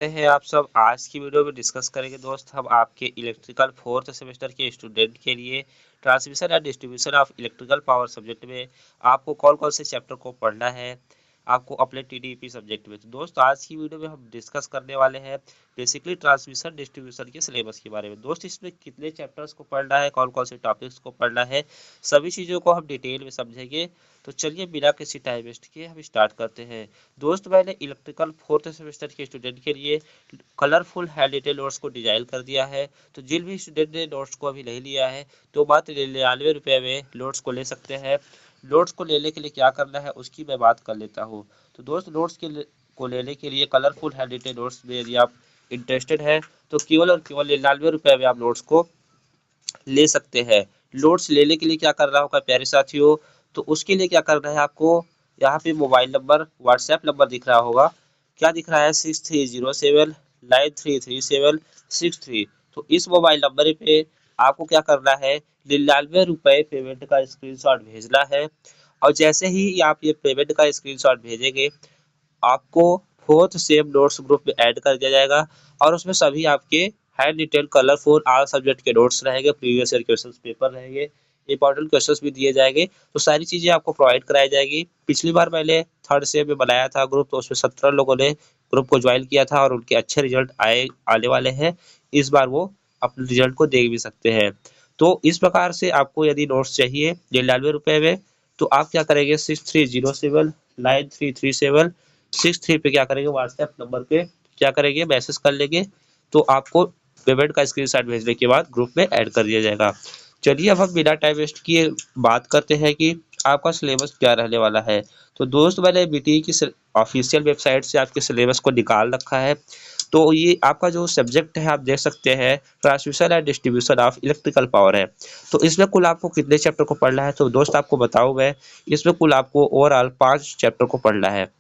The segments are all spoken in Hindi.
हैं आप सब। आज की वीडियो में डिस्कस करेंगे दोस्त हम आपके इलेक्ट्रिकल फोर्थ सेमेस्टर के स्टूडेंट के लिए transmission and distribution of electrical power subject में आपको कौन कौन से चैप्टर को पढ़ना है आपको अपने टीडीपी सब्जेक्ट में। तो दोस्त आज की वीडियो में हम डिस्कस करने वाले हैं बेसिकली ट्रांसमिशन डिस्ट्रीब्यूशन के सिलेबस के बारे में। दोस्त इसमें कितने चैप्टर्स को पढ़ना है, कौन कौन से टॉपिक्स को पढ़ना है, सभी चीज़ों को हम डिटेल में समझेंगे। तो चलिए बिना किसी टाइम वेस्ट किए हम स्टार्ट करते हैं। दोस्त मैंने इलेक्ट्रिकल फोर्थ सेमेस्टर के स्टूडेंट के लिए कलरफुल हैंड रिटेन नोट्स को डिजाइन कर दिया है। तो जिन भी स्टूडेंट ने नोट्स को अभी नहीं लिया है तो मात्र 99 रुपये में नोट्स को ले सकते हैं। नोट्स को लेने के लिए क्या करना है उसकी मैं बात कर लेता हूँ। तो दोस्त नोट्स को लेने के लिए कलरफुल हैंड रिटेन नोट्स में यदि आप इंटरेस्टेड है तो केवल और केवल 99 रुपये में आप नोट्स को ले सकते हैं। नोट्स लेने के लिए क्या करना होगा प्यारे साथियों, तो उसके लिए क्या करना है आपको, यहाँ पे मोबाइल नंबर व्हाट्सएप नंबर दिख रहा होगा, क्या दिख रहा है 6307933763। तो इस मोबाइल नंबर पे आपको क्या करना है, 99 रुपये पेमेंट का स्क्रीनशॉट भेजना है। और जैसे ही आप ये पेमेंट का स्क्रीनशॉट भेजेंगे आपको फोर्थ सेम नोट्स ग्रुप में ऐड कर दिया जाएगा और उसमें सभी आपके hand retain colourful all subject के नोट्स रहेंगे, प्रीवियस ईयर क्वेश्चन पेपर रहेंगे, इंपॉर्टेंट क्वेश्चंस भी दिए जाएंगे। तो सारी चीजें आपको प्रोवाइड कराई जाएगी। पिछली बार मैंने थर्ड सेम में बनाया था ग्रुप, तो उसमें 17 लोगों ने ग्रुप को ज्वाइन किया था और उनके अच्छे रिजल्ट आने वाले हैं। इस बार वो अपने रिजल्ट को देख भी सकते हैं। तो इस प्रकार से आपको यदि नोट्स चाहिए 99 रुपये में, तो आप क्या करेंगे 6307933763 पे क्या करेंगे, व्हाट्सएप नंबर पे क्या करेंगे, मैसेज कर लेंगे। तो आपको पेमेंट का स्क्रीनशॉट भेजने के बाद ग्रुप में ऐड कर दिया जाएगा। चलिए अब हम बिना टाइम वेस्ट किए बात करते हैं कि आपका सिलेबस क्या रहने वाला है। तो दोस्त मैंने बीटीई की ऑफिशियल वेबसाइट से आपके सिलेबस को निकाल रखा है। तो ये आपका जो सब्जेक्ट है आप देख सकते हैं transmission and distribution of electrical power है। तो इसमें कुल आपको कितने चैप्टर को पढ़ना है, तो दोस्त आपको बताऊं मैं, इसमें कुल आपको ओवरऑल 5 चैप्टर को पढ़ना है।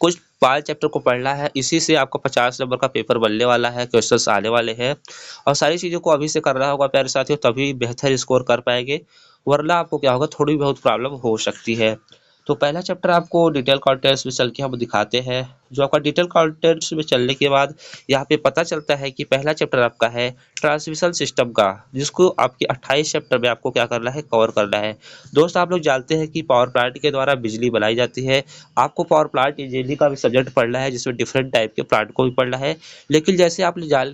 कुछ 5 चैप्टर को पढ़ना है, इसी से आपका 50 नंबर का पेपर बनने वाला है, क्वेश्चंस आने वाले हैं। और सारी चीज़ों को अभी से करना होगा प्यारे साथियों, तभी बेहतर स्कोर कर पाएंगे, वरना आपको क्या होगा, थोड़ी बहुत प्रॉब्लम हो सकती है। तो पहला चैप्टर आपको डिटेल कंटेंट्स में चल के हम दिखाते हैं। जो आपका डिटेल कंटेंट्स में चलने के बाद यहाँ पे पता चलता है कि पहला चैप्टर आपका है ट्रांसमिशन सिस्टम का, जिसको आपके 28 चैप्टर में आपको क्या करना है, कवर करना है। दोस्त आप लोग जानते हैं कि पावर प्लांट के द्वारा बिजली बनाई जाती है। आपको पावर प्लांट इंजीनियरिंग का भी सब्जेक्ट पढ़ना है जिसमें डिफरेंट टाइप के प्लांट को भी पढ़ना है। लेकिन जैसे आपने जान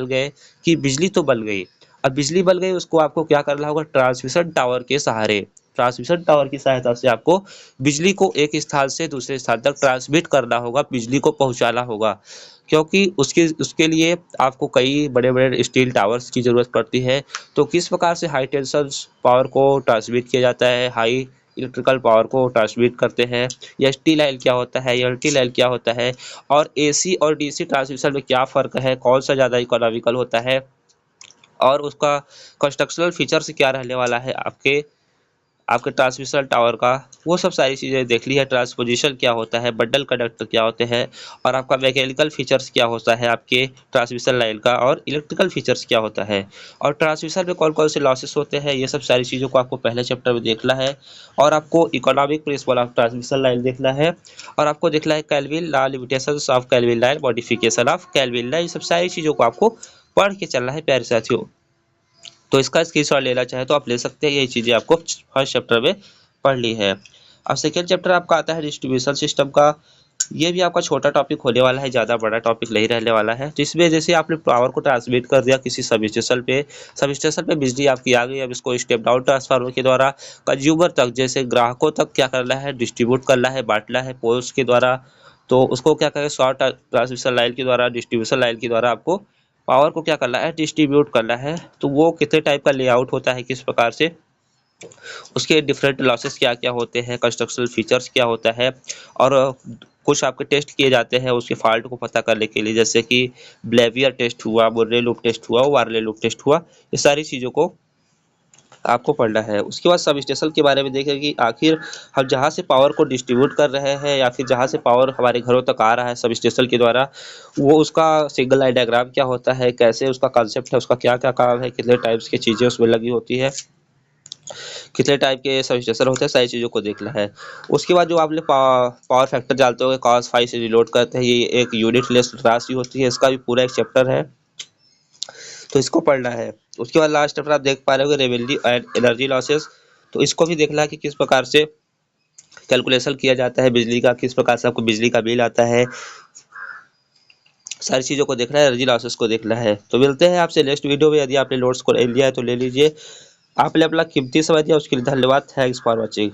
गए कि बिजली तो बन गई, अब बिजली बन गई उसको आपको क्या करना होगा, ट्रांसमिशन टावर के सहारे, ट्रांसमिशन टावर की सहायता से आपको बिजली को एक स्थान से दूसरे स्थान तक ट्रांसमिट करना होगा, बिजली को पहुंचाना होगा। क्योंकि उसके उसके लिए आपको कई बड़े बड़े स्टील टावर्स की जरूरत पड़ती है। तो किस प्रकार से हाई टेंशन पावर को ट्रांसमिट किया जाता है, हाई इलेक्ट्रिकल पावर को ट्रांसमिट करते हैं, एसटी लाइन क्या होता है, एलटी लाइन क्या होता है, और एसी और डीसी ट्रांसमिशन में क्या फ़र्क है, कौन सा ज़्यादा इकोनॉमिकल होता है, और उसका कंस्ट्रक्शनल फीचर्स क्या रहने वाला है आपके आपके ट्रांसमिशन टावर का, वो सब सारी चीज़ें देख ली है। ट्रांसपोजिशन क्या होता है, बंडल कंडक्टर क्या होते हैं, और आपका मैकेनिकल फीचर्स क्या होता है आपके ट्रांसमिशन लाइन का, और इलेक्ट्रिकल फीचर्स क्या होता है, और ट्रांसमिशन में कौन कौन से लॉसेस होते हैं, ये सब सारी चीज़ों को आपको पहले चैप्टर में देखना है। और आपको economic principle of transmission line देखना है, और आपको देखना है kelvin law, limitations of kelvin line, modification of kelvin line, ये सब सारी चीज़ों को आपको पढ़ के चलना है प्यारे साथियों। तो इसका स्क्रीनशॉट लेना चाहे तो आप ले सकते हैं, ये चीज़ें आपको फर्स्ट चैप्टर में पढ़ ली है। अब सेकेंड चैप्टर आपका आता है डिस्ट्रीब्यूशन सिस्टम का। ये भी आपका छोटा टॉपिक होने वाला है, ज़्यादा बड़ा टॉपिक नहीं रहने वाला है। तो इसमें जैसे आपने पावर को ट्रांसमिट कर दिया किसी सब स्टेशन पे बिजली आपकी आ गई, अब इसको स्टेप डाउन ट्रांसफार्मर के द्वारा कंज्यूमर तक, जैसे ग्राहकों तक क्या करना है, डिस्ट्रीब्यूट करना है, बांटना है पोल्स के द्वारा। तो उसको क्या करें, शॉर्ट ट्रांसमिशन लाइन के द्वारा, डिस्ट्रीब्यूशन लाइन के द्वारा आपको पावर को क्या करना है, डिस्ट्रीब्यूट करना है। तो वो कितने टाइप का लेआउट होता है, किस प्रकार से, उसके डिफरेंट लॉसेस क्या क्या होते हैं, कंस्ट्रक्शनल फीचर्स क्या होता है, और कुछ आपके टेस्ट किए जाते हैं उसके फॉल्ट को पता करने के लिए, जैसे कि ब्लेवियर टेस्ट हुआ, मुर्रे लूप टेस्ट हुआ, वार्ले लूप टेस्ट हुआ, ये सारी चीज़ों को आपको पढ़ना है। उसके बाद सब स्टेशन के बारे में देखें कि आखिर हम जहाँ से पावर को डिस्ट्रीब्यूट कर रहे हैं या फिर जहाँ से पावर हमारे घरों तक आ रहा है सब स्टेशन के द्वारा, वो उसका सिंगल लाइन डायग्राम क्या होता है, कैसे उसका कॉन्सेप्ट है, उसका क्या क्या काम है, कितने टाइप्स की चीज़ें उसमें लगी होती है, कितने टाइप के सबस्टेशन होते हैं, सारी चीज़ों को देखना है। उसके बाद जो आपने पावर फैक्टर जानते होंगे, cos फाई से रिलोड करते हैं, ये एक यूनिट लेस राशि होती है, इसका भी पूरा एक चैप्टर है, तो इसको पढ़ना है। उसके बाद लास्ट चैप्टर आप देख पा रहे होंगे रेवेन्यू एंड एनर्जी लॉसेस, तो इसको भी देखना है कि किस प्रकार से कैलकुलेशन किया जाता है बिजली का, किस प्रकार से आपको बिजली का बिल आता है, सारी चीज़ों को देखना है, एनर्जी लॉसेस को देखना है। तो मिलते हैं आपसे नेक्स्ट वीडियो में। यदि आपने नोट्स को ले लिया है तो ले लीजिए। आपने अपना कीमती समय दिया उसके लिए धन्यवाद। Thanks for watching.